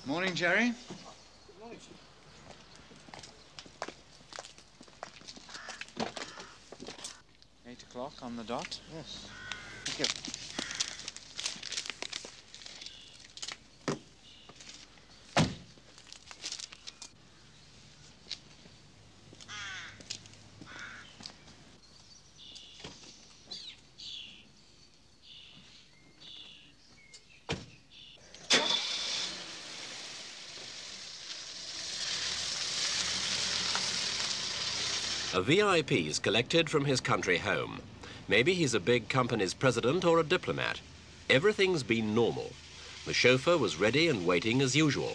Morning, Jerry. Good morning. 8 o'clock on the dot. Yes. Thank you. A VIP is collected from his country home. Maybe he's a big company's president or a diplomat. Everything's been normal. The chauffeur was ready and waiting as usual.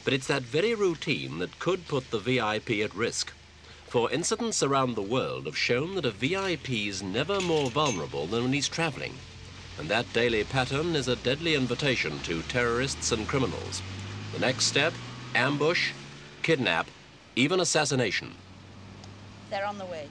But it's that very routine that could put the VIP at risk. For incidents around the world have shown that a VIP's never more vulnerable than when he's traveling. And that daily pattern is a deadly invitation to terrorists and criminals. The next step, ambush, kidnap, even assassination. They're on the way.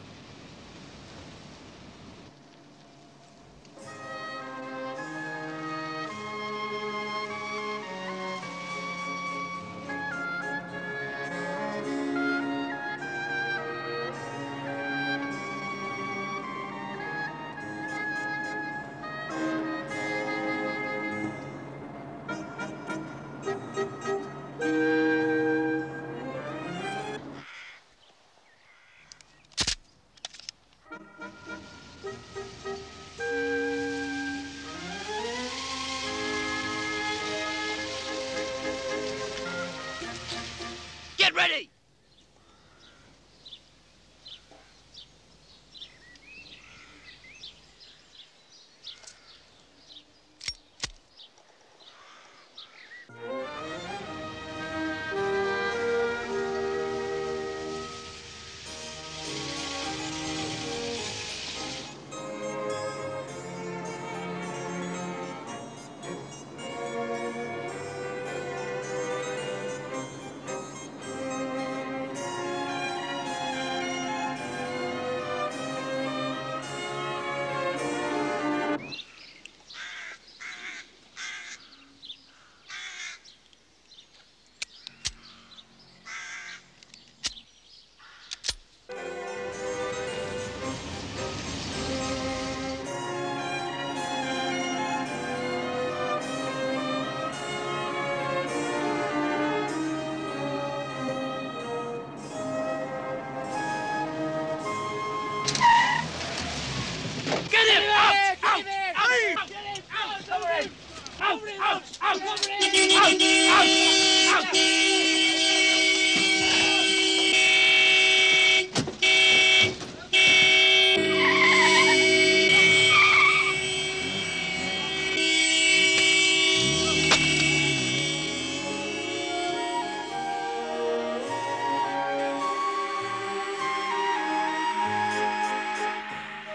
Get ready!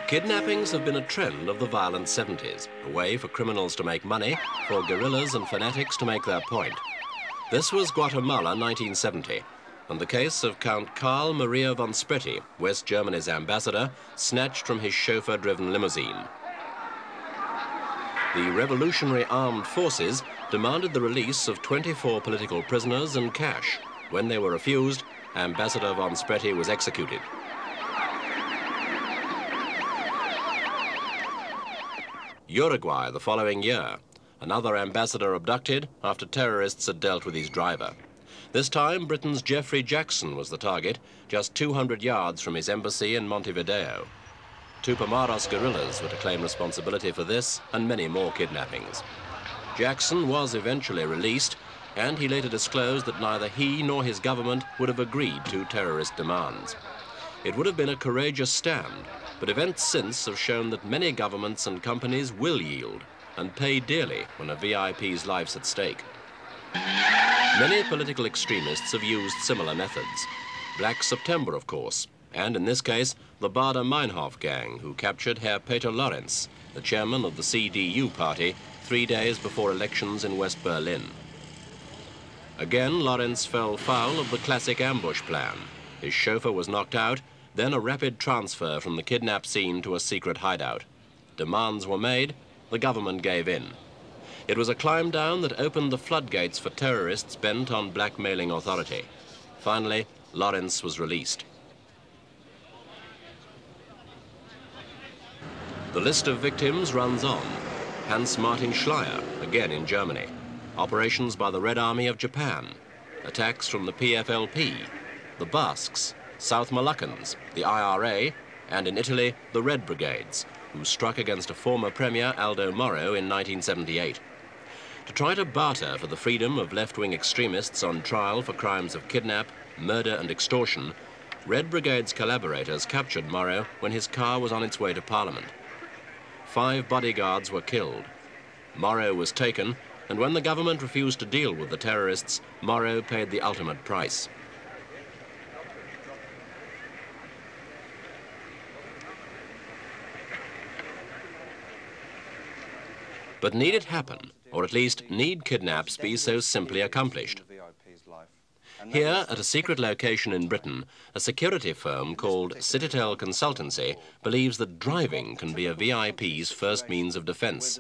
Kidnappings have been a trend of the violent 70s, a way for criminals to make money, for guerrillas and fanatics to make their point. This was Guatemala 1970, and the case of Count Karl Maria von Spreti, West Germany's ambassador, snatched from his chauffeur-driven limousine. The revolutionary armed forces demanded the release of 24 political prisoners and cash. When they were refused, Ambassador von Spreti was executed. Uruguay the following year. Another ambassador abducted after terrorists had dealt with his driver. This time, Britain's Jeffrey Jackson was the target, just 200 yards from his embassy in Montevideo. Tupamaros guerrillas were to claim responsibility for this and many more kidnappings. Jackson was eventually released, and he later disclosed that neither he nor his government would have agreed to terrorist demands. It would have been a courageous stand, but events since have shown that many governments and companies will yield and pay dearly when a VIP's life's at stake. Many political extremists have used similar methods. Black September, of course, and in this case, the Baader-Meinhof gang, who captured Herr Peter Lorenz, the chairman of the CDU party, 3 days before elections in West Berlin. Again, Lorenz fell foul of the classic ambush plan. His chauffeur was knocked out, then a rapid transfer from the kidnap scene to a secret hideout. Demands were made, the government gave in. It was a climb down that opened the floodgates for terrorists bent on blackmailing authority. Finally, Lawrence was released. The list of victims runs on. Hans-Martin Schleyer, again in Germany. Operations by the Red Army of Japan. Attacks from the PFLP, the Basques, South Moluccans, the IRA, and in Italy, the Red Brigades, who struck against a former Premier, Aldo Moro, in 1978. To try to barter for the freedom of left-wing extremists on trial for crimes of kidnap, murder and extortion, Red Brigade's collaborators captured Moro when his car was on its way to Parliament. 5 bodyguards were killed. Moro was taken, and when the government refused to deal with the terrorists, Moro paid the ultimate price. But need it happen, or at least need kidnaps be so simply accomplished? Here, at a secret location in Britain, a security firm called Citadel Consultancy believes that driving can be a VIP's first means of defense.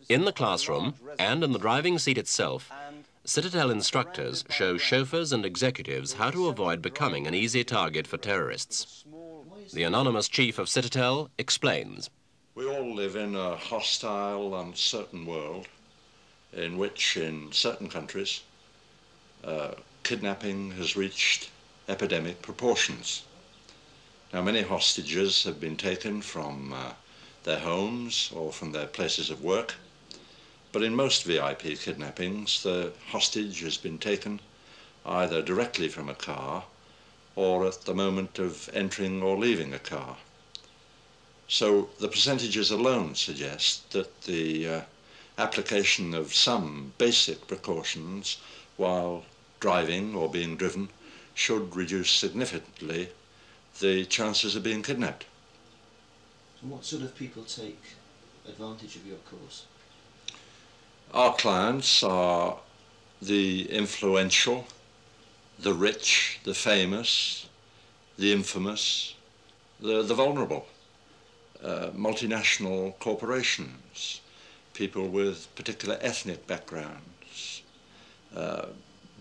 In the classroom, and in the driving seat itself, Citadel instructors show chauffeurs and executives how to avoid becoming an easy target for terrorists. The anonymous chief of Citadel explains. We all live in a hostile, uncertain world in which, in certain countries, kidnapping has reached epidemic proportions. Now, many hostages have been taken from their homes or from their places of work, but in most VIP kidnappings, the hostage has been taken either directly from a car or at the moment of entering or leaving a car. So the percentages alone suggest that the application of some basic precautions while driving or being driven should reduce significantly the chances of being kidnapped. And what sort of people take advantage of your course? Our clients are the influential, the rich, the famous, the infamous, the vulnerable. Multinational corporations, people with particular ethnic backgrounds,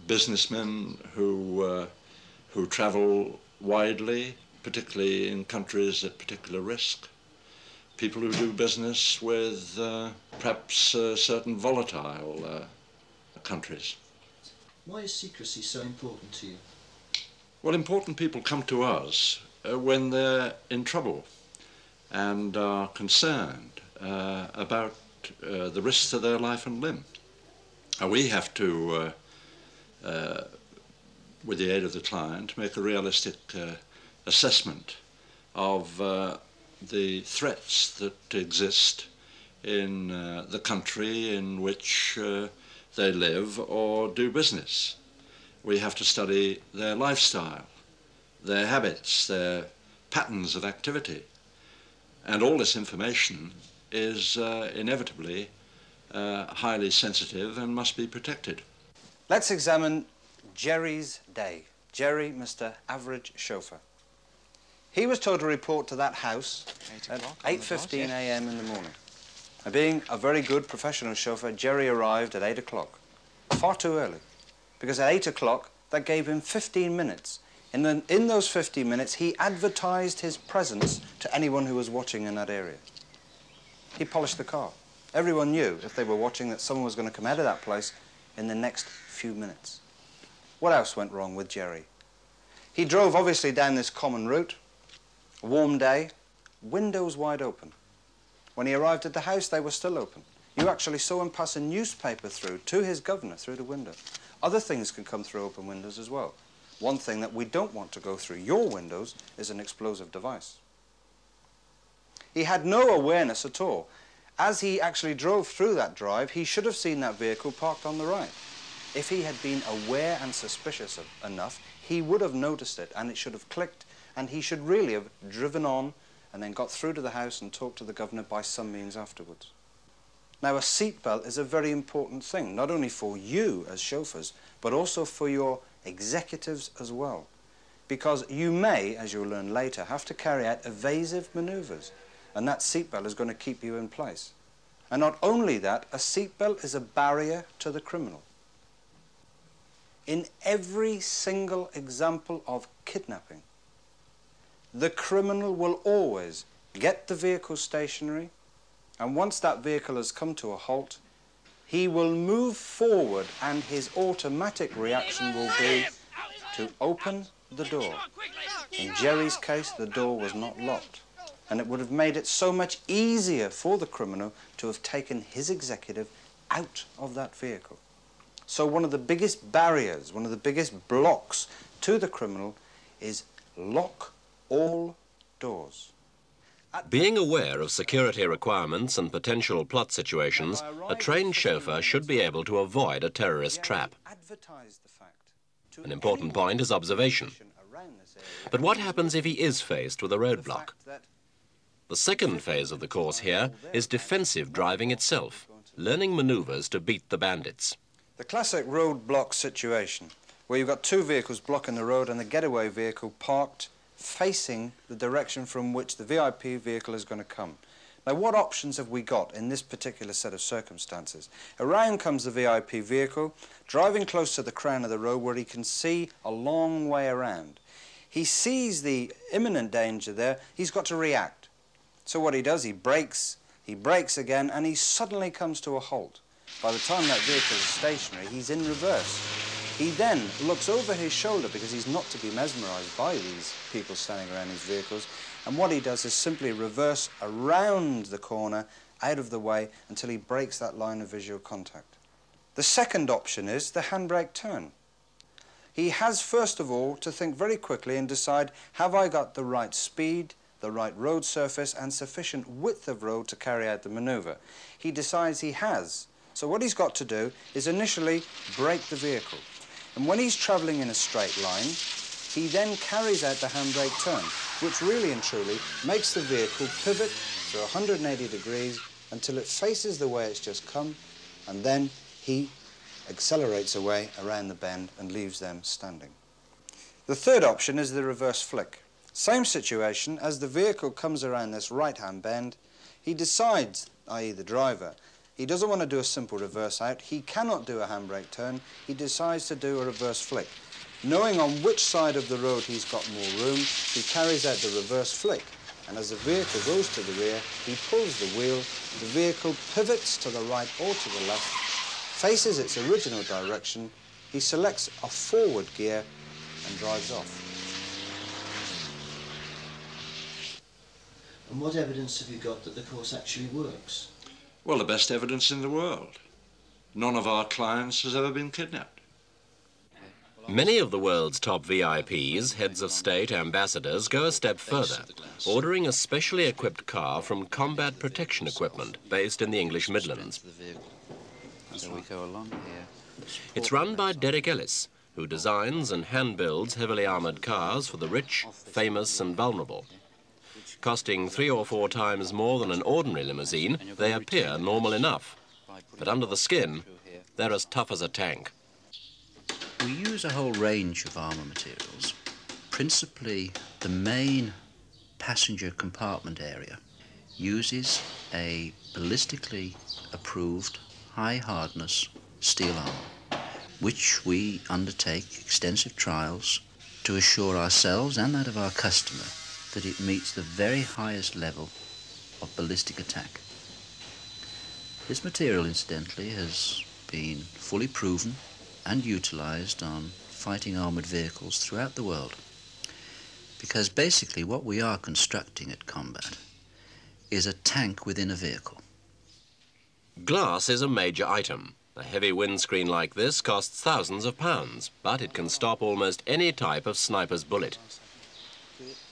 businessmen who travel widely, particularly in countries at particular risk, people who do business with perhaps certain volatile countries. Why is secrecy so important to you? Well, important people come to us when they're in trouble and are concerned about the risks to their life and limb. We have to, with the aid of the client, make a realistic assessment of the threats that exist in the country in which they live or do business. We have to study their lifestyle, their habits, their patterns of activity. And all this information is inevitably highly sensitive and must be protected. Let's examine Jerry's day. Jerry, Mr. Average Chauffeur. He was told to report to that house at 8:15 a.m. in the morning. Now, being a very good professional chauffeur, Jerry arrived at 8 o'clock. Far too early, because at 8 o'clock, that gave him 15 minutes. In those 15 minutes, he advertised his presence to anyone who was watching in that area. He polished the car. Everyone knew, if they were watching, that someone was going to come out of that place in the next few minutes. What else went wrong with Jerry? He drove, obviously, down this common route, a warm day, windows wide open. When he arrived at the house, they were still open. You actually saw him pass a newspaper through to his governor through the window. Other things can come through open windows as well. One thing that we don't want to go through your windows is an explosive device. He had no awareness at all. As he actually drove through that drive, he should have seen that vehicle parked on the right. If he had been aware and suspicious enough, he would have noticed it, and it should have clicked, and he should really have driven on and then got through to the house and talked to the governor by some means afterwards. Now, a seatbelt is a very important thing, not only for you as chauffeurs, but also for your executives as well. Because you may, as you'll learn later, have to carry out evasive maneuvers, and that seatbelt is going to keep you in place. And not only that, a seatbelt is a barrier to the criminal. In every single example of kidnapping, the criminal will always get the vehicle stationary, and once that vehicle has come to a halt, he will move forward, and his automatic reaction will be to open the door. In Jerry's case, the door was not locked, and it would have made it so much easier for the criminal to have taken his executive out of that vehicle. So one of the biggest barriers, one of the biggest blocks to the criminal is lock all doors. Being aware of security requirements and potential plot situations, a trained chauffeur should be able to avoid a terrorist trap. An important point is observation. But what happens if he is faced with a roadblock? The second phase of the course here is defensive driving itself, learning maneuvers to beat the bandits. The classic roadblock situation, where you've got two vehicles blocking the road and the getaway vehicle parked facing the direction from which the VIP vehicle is going to come. Now, what options have we got in this particular set of circumstances? Around comes the VIP vehicle, driving close to the crown of the road where he can see a long way around. He sees the imminent danger there, he's got to react. So what he does, he brakes again, and he suddenly comes to a halt. By the time that vehicle is stationary, he's in reverse. He then looks over his shoulder because he's not to be mesmerized by these people standing around his vehicles, and what he does is simply reverse around the corner, out of the way, until he breaks that line of visual contact. The second option is the handbrake turn. He has first of all to think very quickly and decide, have I got the right speed, the right road surface and sufficient width of road to carry out the maneuver? He decides he has. So what he's got to do is initially brake the vehicle. And when he's travelling in a straight line, he then carries out the handbrake turn, which really and truly makes the vehicle pivot for 180 degrees until it faces the way it's just come, and then he accelerates away around the bend and leaves them standing. The third option is the reverse flick. Same situation, as the vehicle comes around this right-hand bend, he decides, i.e. the driver, he doesn't want to do a simple reverse out, he cannot do a handbrake turn, he decides to do a reverse flick. Knowing on which side of the road he's got more room, he carries out the reverse flick, and as the vehicle goes to the rear, he pulls the wheel, the vehicle pivots to the right or to the left, faces its original direction, he selects a forward gear and drives off. And what evidence have you got that the course actually works? Well, the best evidence in the world. None of our clients has ever been kidnapped. Many of the world's top VIPs, heads of state, ambassadors, go a step further, ordering a specially equipped car from Combat Protection Equipment, based in the English Midlands. It's run by Derek Ellis, who designs and hand-builds heavily armoured cars for the rich, famous and vulnerable. Costing 3 or 4 times more than an ordinary limousine, they appear normal enough. But under the skin, they're as tough as a tank. We use a whole range of armour materials. Principally, the main passenger compartment area uses a ballistically approved high-hardness steel armour, which we undertake extensive trials to assure ourselves and that of our customer that it meets the very highest level of ballistic attack. This material, incidentally, has been fully proven and utilised on fighting armoured vehicles throughout the world, because basically what we are constructing at Combat is a tank within a vehicle. Glass is a major item. A heavy windscreen like this costs thousands of pounds, but it can stop almost any type of sniper's bullet.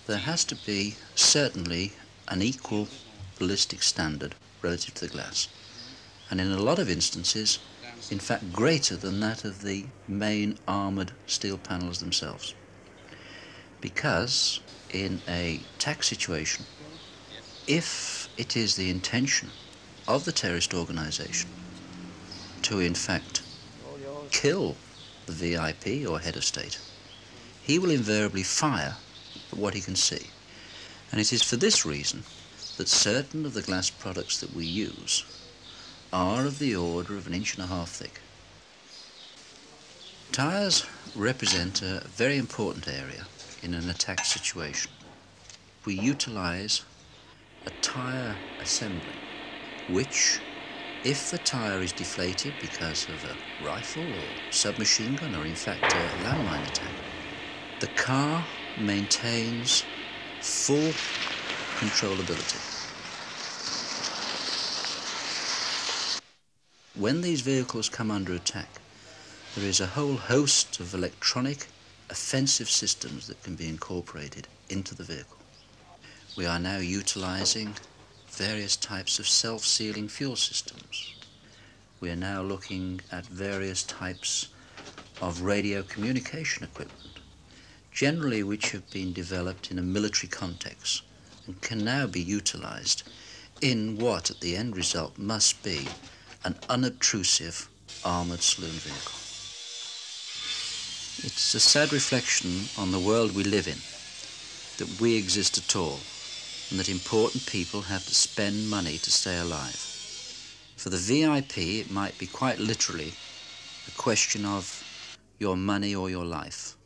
There has to be certainly an equal ballistic standard relative to the glass, and in a lot of instances, in fact, greater than that of the main armoured steel panels themselves. Because in a attack situation, if it is the intention of the terrorist organisation to in fact kill the VIP or head of state, he will invariably fire at what he can see. And it is for this reason that certain of the glass products that we use are of the order of 1.5 inches thick. Tyres represent a very important area in an attack situation. We utilise a tyre assembly which, if the tyre is deflated because of a rifle or submachine gun or in fact a landmine attack, the car maintains full controllability. When these vehicles come under attack, there is a whole host of electronic offensive systems that can be incorporated into the vehicle. We are now utilising various types of self-sealing fuel systems. We are now looking at various types of radio communication equipment, generally which have been developed in a military context and can now be utilised in what at the end result must be an unobtrusive armoured saloon vehicle. It's a sad reflection on the world we live in that we exist at all, and that important people have to spend money to stay alive. For the VIP, it might be quite literally a question of your money or your life.